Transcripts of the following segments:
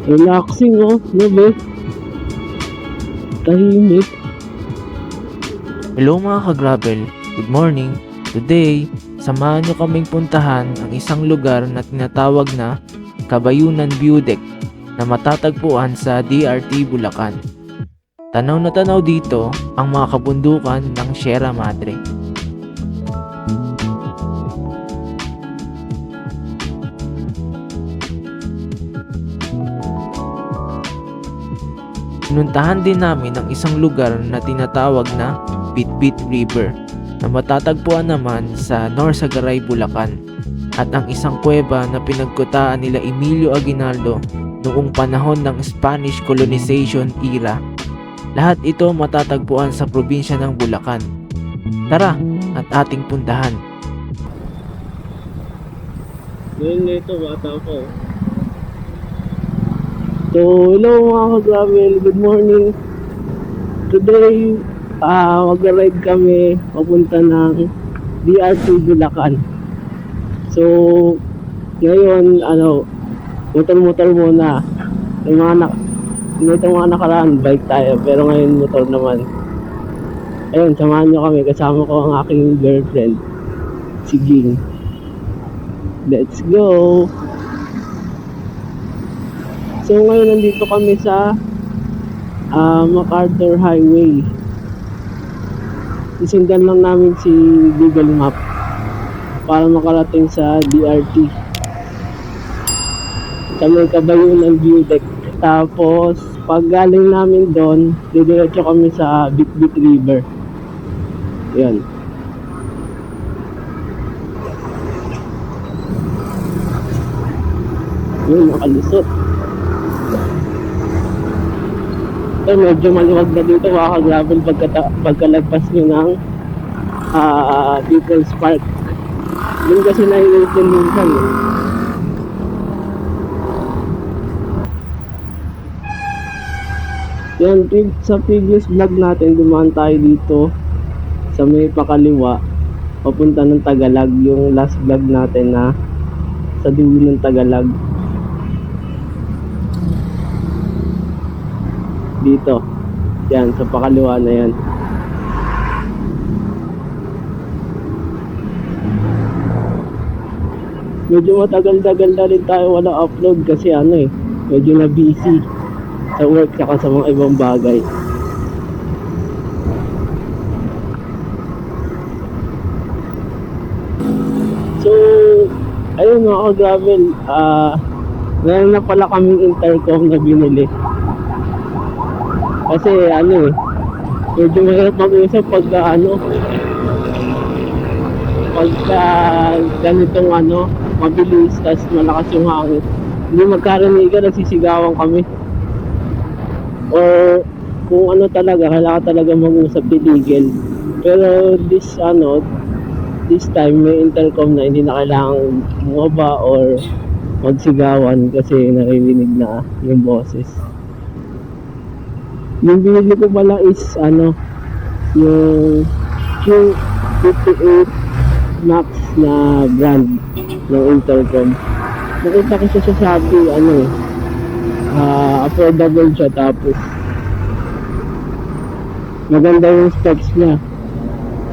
Relaxing oh, no be? Tahimik. Hello mga ka-gravel, good morning. Today, samahan nyo kaming puntahan ang isang lugar na tinatawag na Kabayunan View Deck na matatagpuan sa DRT Bulacan. Tanaw na tanaw dito ang mga kabundukan ng Sierra Madre. Pinuntahan din namin ang isang lugar na tinatawag na Bitbit River na matatagpuan naman sa Norsagaray, Bulacan, at ang isang kuweba na pinagkutaan nila Emilio Aguinaldo noong panahon ng Spanish colonization era. Lahat ito matatagpuan sa probinsya ng Bulacan. Tara at ating puntahan. Ngayon nito, bata ko. So, hello mga ka-gravel, good morning. Today, mag-ride kami papunta ng DRT Bulacan. So, ngayon, motor-motor muna. Itong mga nakaraan, bike tayo, pero ngayon motor naman. Ayun, samahan nyo kami, kasama ko ang aking girlfriend, si Ging. Let's go! So ngayon nandito kami sa MacArthur Highway. Isundan lang namin si Google Map para makarating sa DRT. Sa may Kabayunan View Deck. Tapos pag galing namin doon, didiretso kami sa Bitbit River. Yan. Yun, nakalusot. So, medyo maluwag na dito mga ka-gravel pagkalagpas nyo ng People's Park. Doon kasi naiinit yung minsan eh. Yan, sa previous vlog natin, dumaan tayo dito sa may pakaliwa papunta ng Tagalag, yung last vlog natin na sa dulo ng Tagalag. Dito, yan, sa pakaliwa na yan. Medyo matagal-tagal na rin tayo wala upload kasi medyo na busy sa work saka sa mga ibang bagay. So, ayun mga ka-gravel, meron na pala kaming intercom na binili. Kasi medyo mahirap mag-usap pagka ganitong mabilis, tas malakas yung hangin. Hindi magkaranigan, nagsisigawan kami. Or kung talaga, kailangan talaga mag-usap, titigil. Pero this time may intercom na hindi na kailangan bumaba or magsigawan kasi naririnig na yung boses. Yung binili ko pala is yung Q58 Max na brand ng intercom. Nakita ko siya sa Shopee, affordable siya, tapos maganda yung specs niya.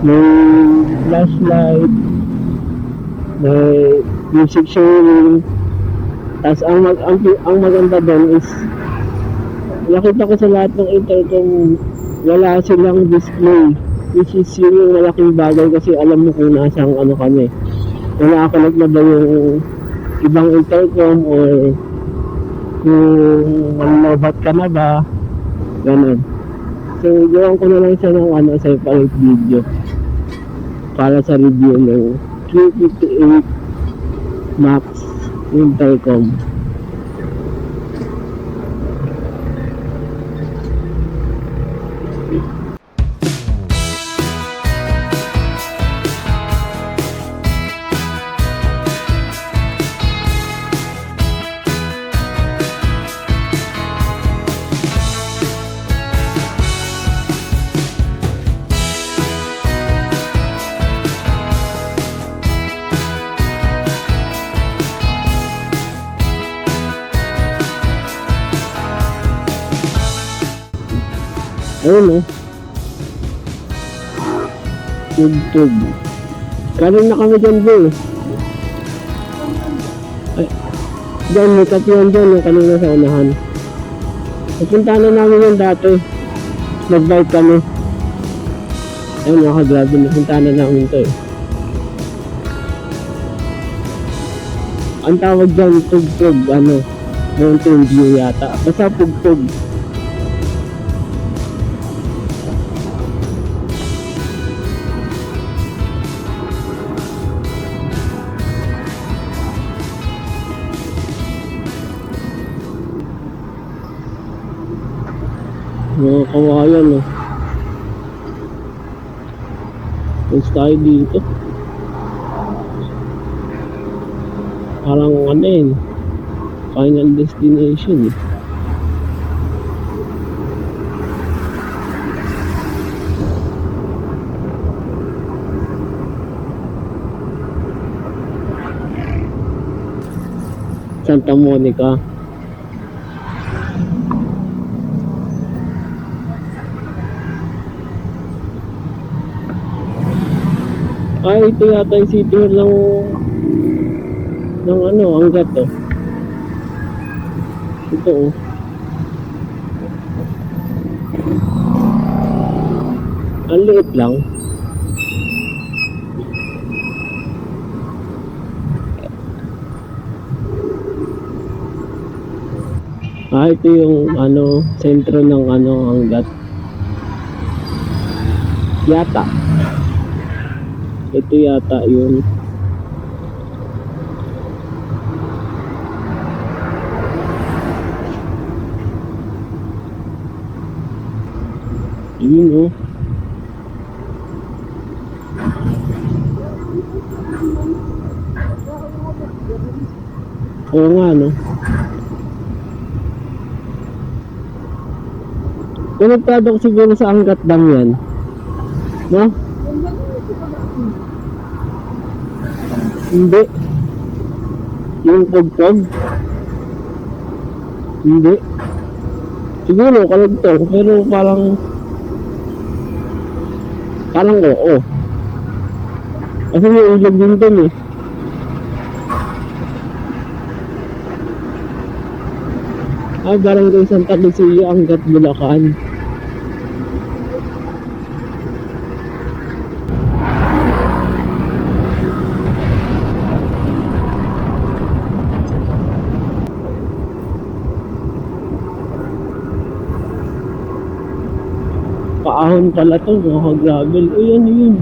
May flashlight, may music sharing, tapos ang maganda doon is nakita ko sa lahat ng intercom wala silang display, which is yung malaking bagay kasi alam mo kung nasang kami. Kung nakakonect na ba yung ibang intercom or kung manobat ka na ba, ganun. So gawin ko na lang siya ng separate video para sa review ng Q58 Max intercom. Ayun oh. Tugtog. Kanin na kami dyan bro. Ay, dyan, may tatyan dyan yung kanina sa unahan. Napunta na namin yung dati. Nag-bike kami. Ayun mga ka-grabe, napunta na namin to eh. Ang tawag dyan, tugtog, ano, Mountain View yata. Basta tugtog. Mga kawayan oh. Tapos tayo dito. Parang ano yun, final destination eh. Santa Monica. Ay, ito yata yung city hall ng ano, Angat to. Ito oh. Ang liit lang. Ah, ito yung ano, sentro ng ano, Angat. Yata. Ito yata yun. Yun oh. Oo nga no. Konektado ko siguro sa Angat Dam yan. No? Hindi. Yung pagpag. Hindi. Siguro kalagtong pero parang oo. Kasi may ilog din dun eh. Ah, Barangay Santa Lucia, Angat, Bulacan. Paahon pala to, mga gravel. Uy, ano yun?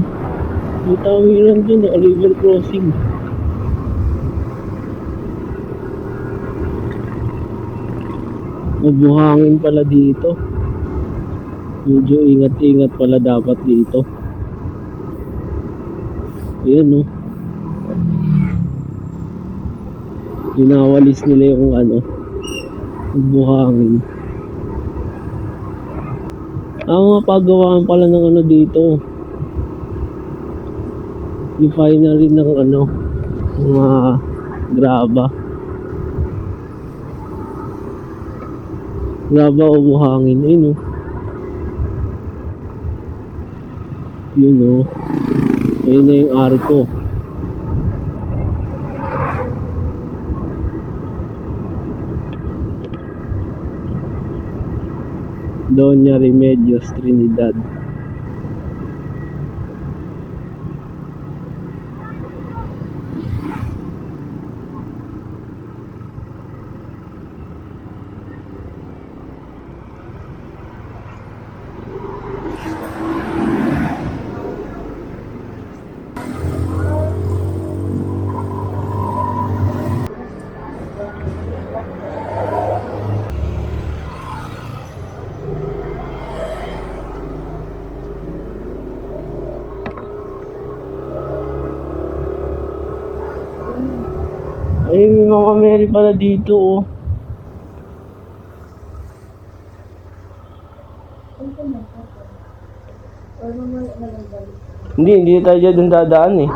May tawiran dun, river crossing. Mabuhangin pala dito. Medyo ingat-ingat pala dapat dito. Ayan no. Ginawalis nila yung ano, mabuhangin. Mga pagawaan pala ng ano dito. Yung finally ng ano, mga graba. Graba o buhangin, ayun o. Yun o. Ayun na yung arko. Doña Remedios Trinidad. Ayun yung mga Mary pala dito oh. Hindi tayo dyan dadaan eh.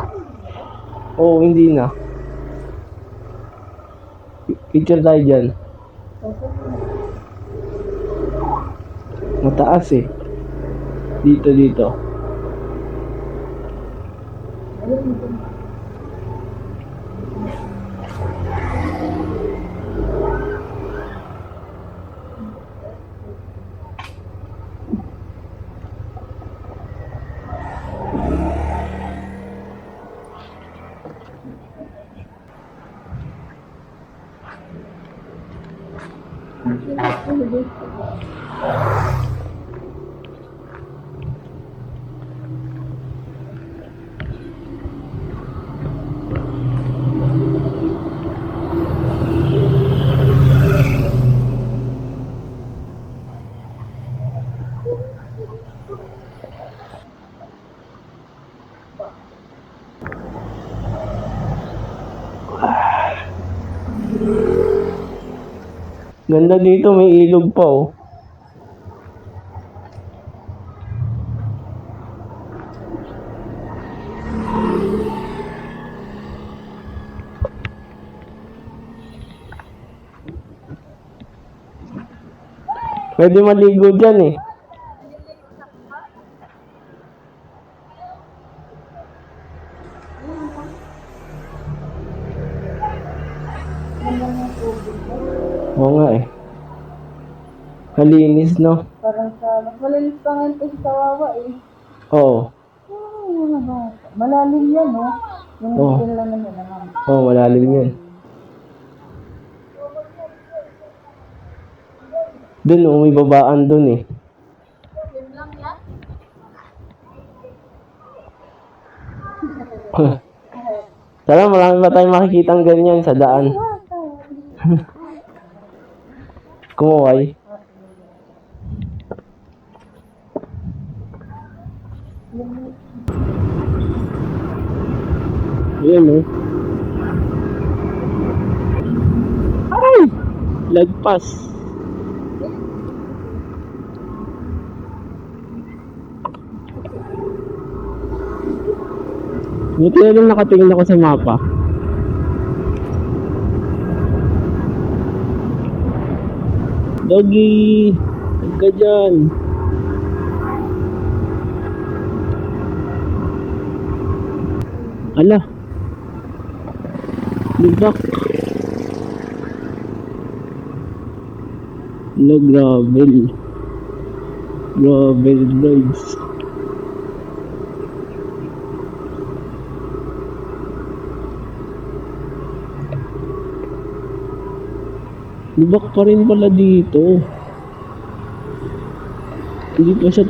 Oo, hindi na. Picture tayo dyan. Mataas eh. Dito. Ganda dito, may ilog pa oh. Pwede maligo dyan eh. Oo nga eh. Malinis, no? Parang sa, mas malinis pa nga ito sa Kawawa eh. Oo. Mga bata. Malalim yan, no? Yung Oo. lang naman naman. Oo, malalim yan. Dun oh, may babaan dun eh. Sana marami pa tayong makikitang ganyan sa daan. Kumuway. Ayan oh. Ay! Lagpas. Buti na lang nakatingin ako sa mapa. Doggy! Huwag ka dyan. Ala. Lubak. Ala, gravel. Gravel roads. Lubak pa rin pala dito. Hindi pa siya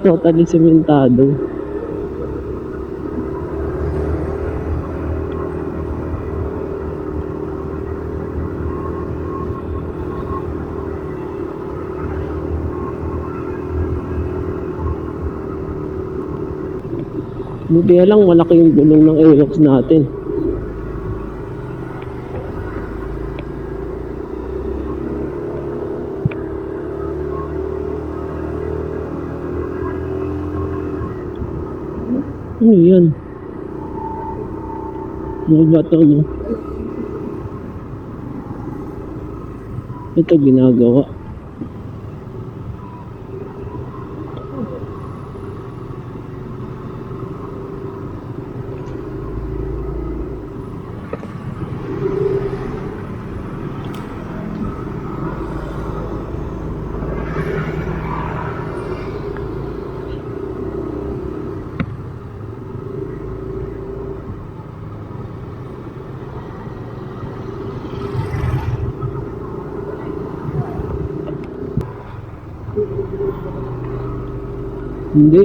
totally sementado. Buti lang malaki yung gulong ng Aerox natin. Ano yan? Mga bato no? Ito ginagawa. Hindi.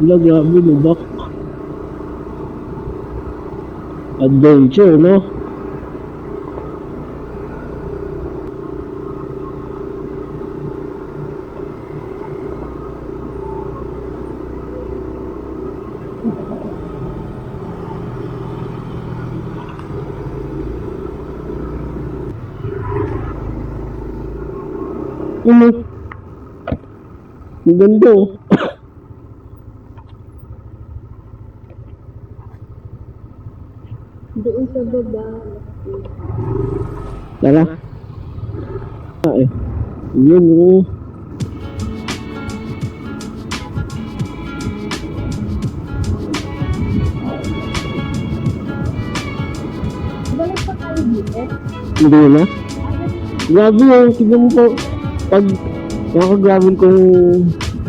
Wala, grabe, lubak. Adventure, no? Ano? Ang ganda oh. Doon sa baba. Tara. Ah, eh. Yun oh. Hindi na. Grabe yun. Tignan mo po. Pag nakagamin kung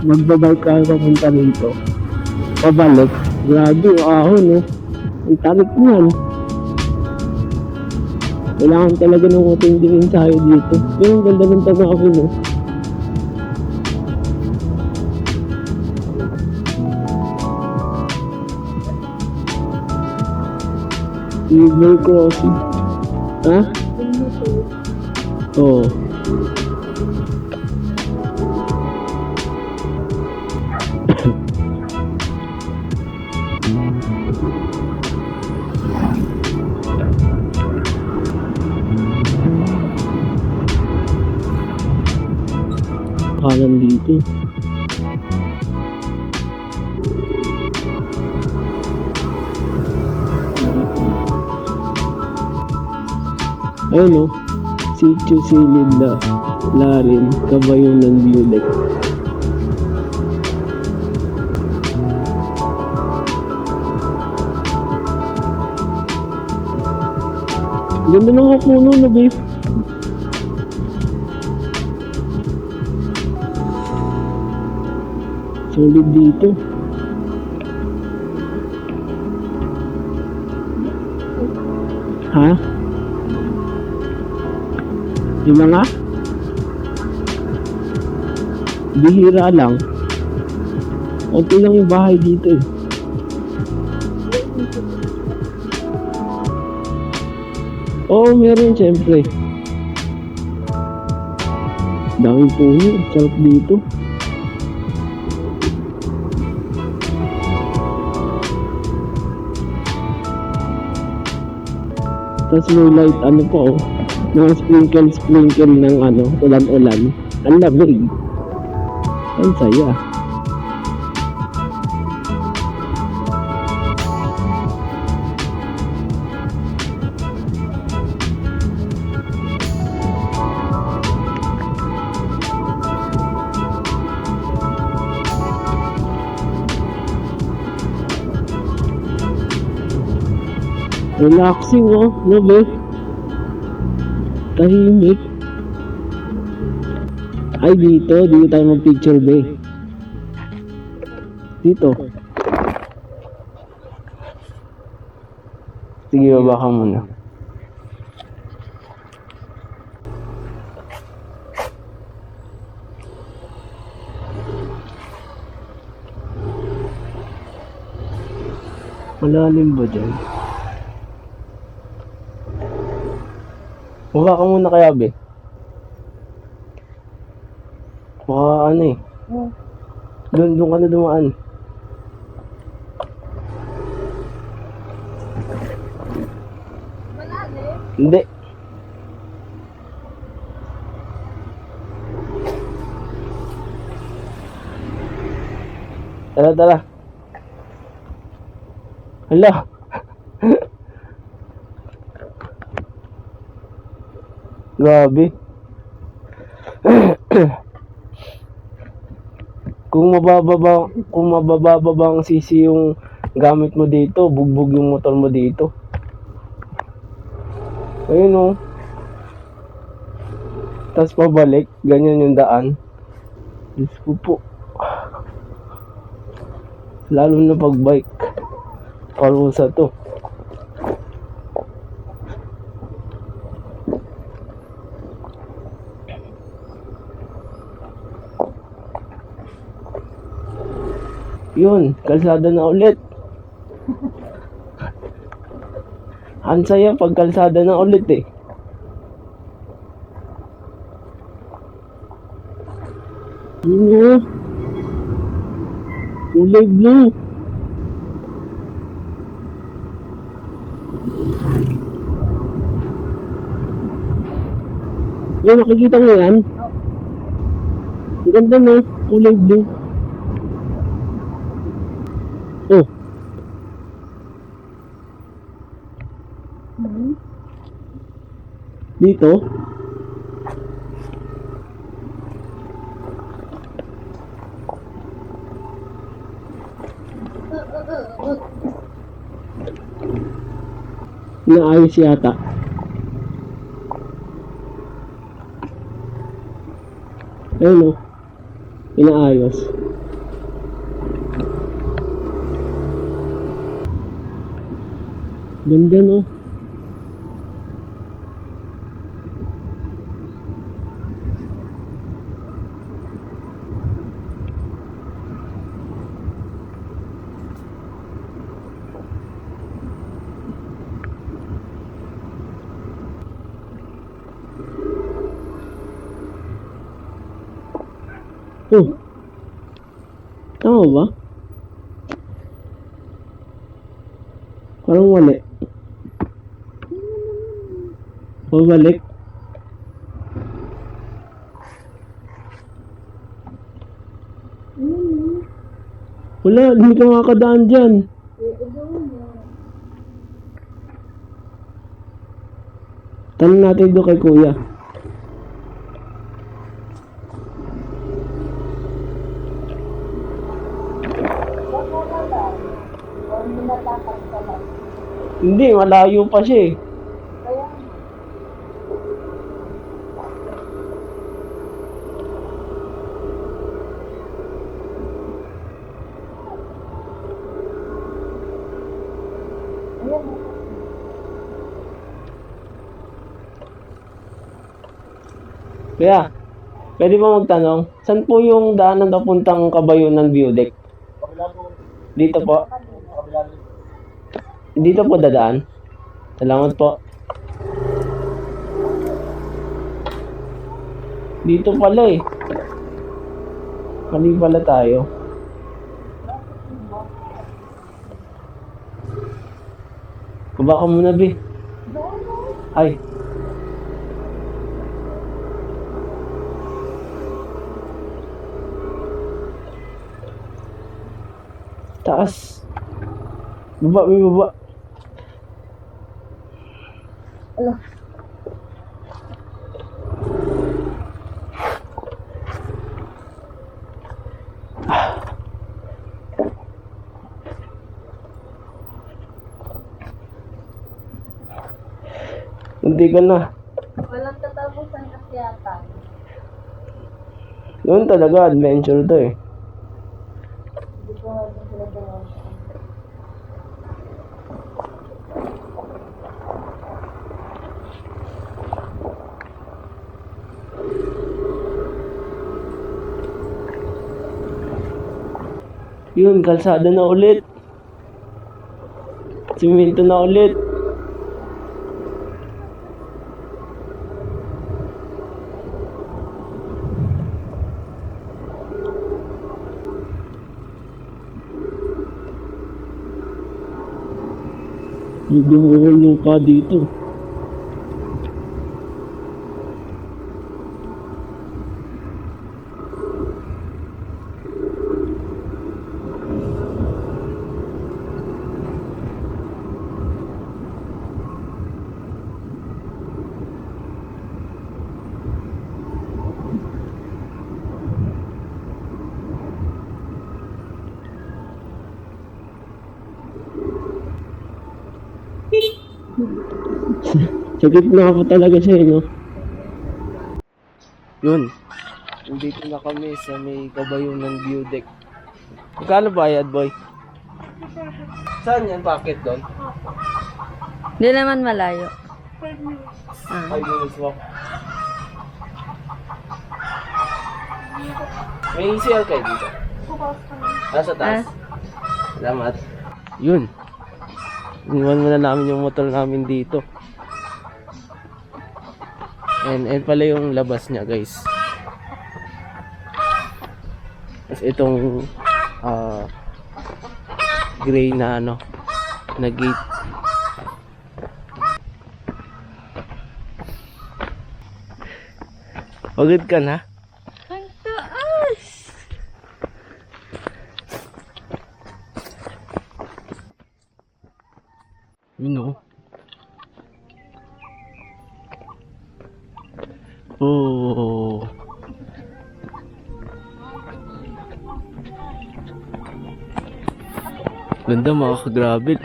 magbabike ka papunta rito, pabalik. Grabe, ahon, no? Ang tarik niyan. Kailangan talaga ng matinding ensayo dito. Pero ang ganda ng Tagakapin, no? River crossing. Ha? Oo. Kanan dito. Ayun, no? Sitio Silid na Larin, Kabayon ng Bulek. Ganda ng puno na, babe. Solid dito. Ha? Yung mga bihira lang. Kunti lang yung bahay dito eh. Oo, meron siyempre. Daming puno. Sarap dito. Tapos may light ano po, mga sprinkle ng ano, ulan-ulan. Ang lamig. Ang saya. Relaxing, oh, no, be? Tahimik. Ay, dito tayo mag-picture, be. Dito. Sige, baba ka muna. Malalim ba dyan? Baba ka muna kaya, be. Baka ano eh. Doon ka na dumaan. Hindi. Tara. Hala. Grabe. Kung mabababa ang sisi yung gamit mo dito, bugbog yung motor mo dito. Ayun, oh. Tapos pabalik, ganyan yung daan. Diyos ko po. Lalo na pag bike. Parusa to. Yun, kalsada na ulit. Ang saya pag kalsada na ulit eh. Yun, kulay blue. Yan, nakikita mo yan? Ang ganda, no? Kulay blue. Oh. Dito. Naayos yata. Ayun o. Inaayos. Ganda no. Oh. Tama ba? Parang mali. Pabalik. Wala, hindi ka makakadaan dyan. Tanong natin doon kay kuya. Hindi, malayo pa siya eh. Kaya, pwede ba magtanong? Saan po yung daanan papuntang Kabayunan View Deck? Dito po. Dito po dadaan. Salamat po. Dito pala eh. Mali pala tayo. Baba ka muna, Bi. Ay. Taas. Baba, may baba. Ano? Hindi ka na. Walang tatapusan kasi yata. Yun talaga, adventure to eh. Hindi ko nga din sila gano'n. Yun, kalsada na ulit. Simento na ulit. Yung ka dito. Sa gitna pa talaga siya, no? Yun. Nandito na kami sa may Kabayunan View Deck. Magkano bayad, boy? Saan yan? Bakit doon? Hindi naman malayo. 5 minutes walk. May ECL kayo dito? Sa taas. Salamat. Yun. Iniwan muna namin yung motor namin dito. And pala yung labas niya, guys. Tapos itong gray na ano, na gate. Pagod ka na? Ang taas! Yun o. Oh. Ganda mga ka-gravel.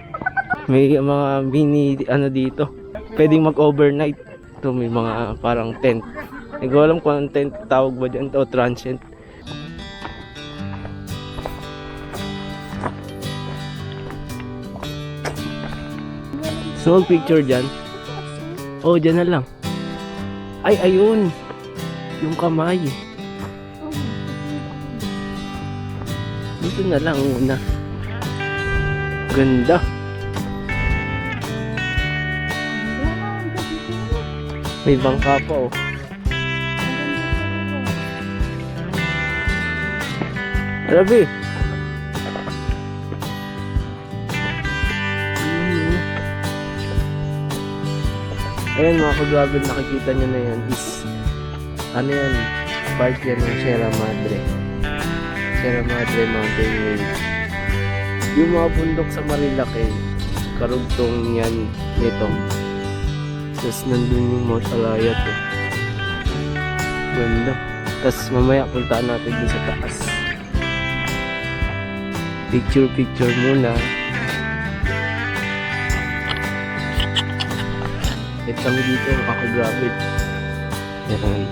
May mga mini ano dito. Pwedeng mag-overnight. Ito may mga parang tent. Hindi ko alam kung anong tawag ba dyan o transient. So, picture dyan. Oh, dyan na lang. Ay, ayun. Yung kamay. Dito na lang una. Ganda. May bangka pa oh. Arabi. Ayan mga ka-gravel, nakikita nyo na yan is ano yan, part yan ng Sierra Madre Mountain Range. Yung mga bundok sa Marilake, karugtong yan nito. Tapos nandun yung Mount Alayat eh. Ganda. Tapos mamaya puntaan natin dun sa taas. Picture muna. Ito kami dito, makaka-gravel. Ayan.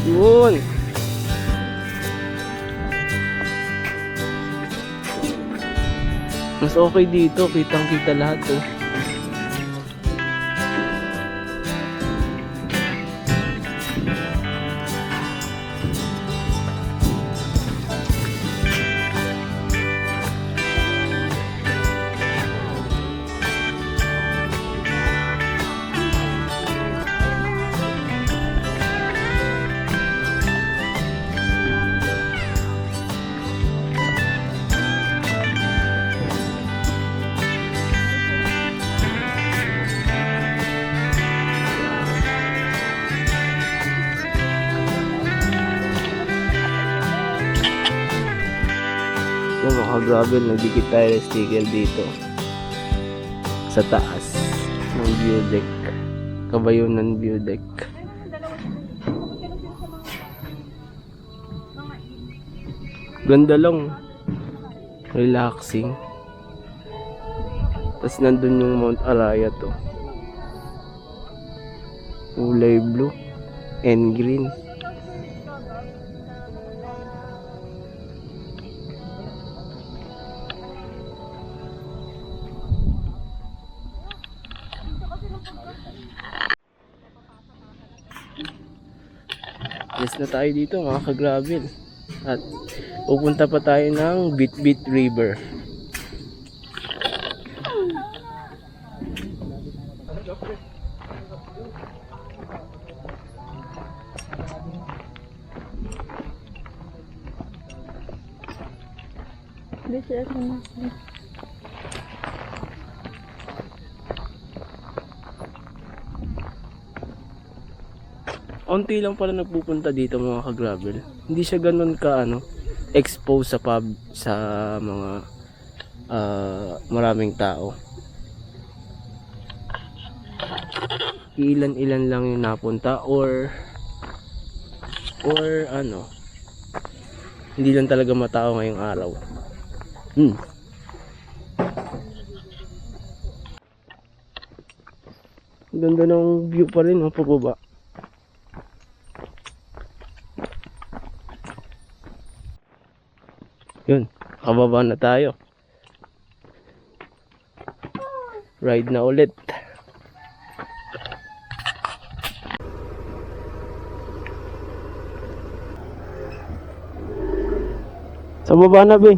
Yun! Mas okay dito, kitang-kita lahat oh. Yung mga gravel, nagdikit tayo ng sticker dito sa taas ng view deck, Kabayunan view deck. Ganda lang, relaxing. Tapos nandun yung Mount Alayat to, kulay blue and green. Yes na tayo dito mga ka-gravel. At pupunta pa tayo ng Bitbit River. Onti lang pala nagpupunta dito mga ka-gravel. Hindi siya ganun ka expose sa pub, sa mga maraming tao. Ilan-ilan lang yung napunta or hindi lang talaga matao ngayong araw. Ganda ng view pa rin pababa. Yun, kababa na tayo. Ride na ulit. Sa baba na, be.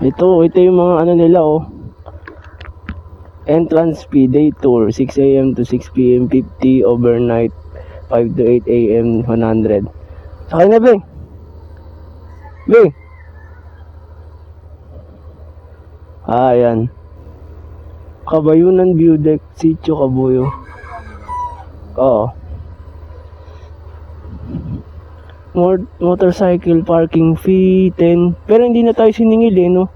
Ito yung mga nila entrance fee, day tour, 6 AM to 6 PM 50, overnight 5 to 8 AM 100. Sakay na, be. Be. Ayan. Kabayunan view deck, Sitio Kabuyo. Oo. Motorcycle parking fee 10. Pero hindi na tayo siningil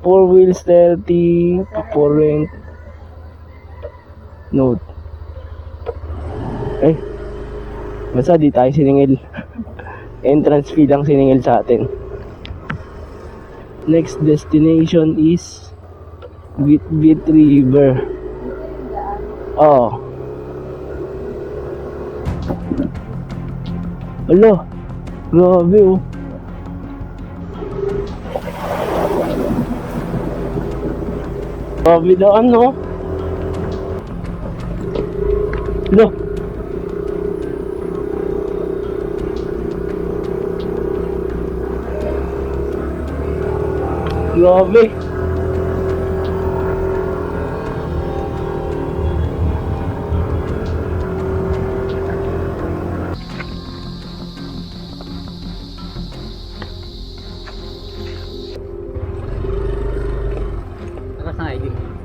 4 wheels 30, for rent Note. Eh, basta di tayo siningil. Entrance fee lang siningil sa atin. Next destination is Bitbit River. Oh. Alo, grabe oh. Grabe daan no? Alo. Grabe. Nakasakay din.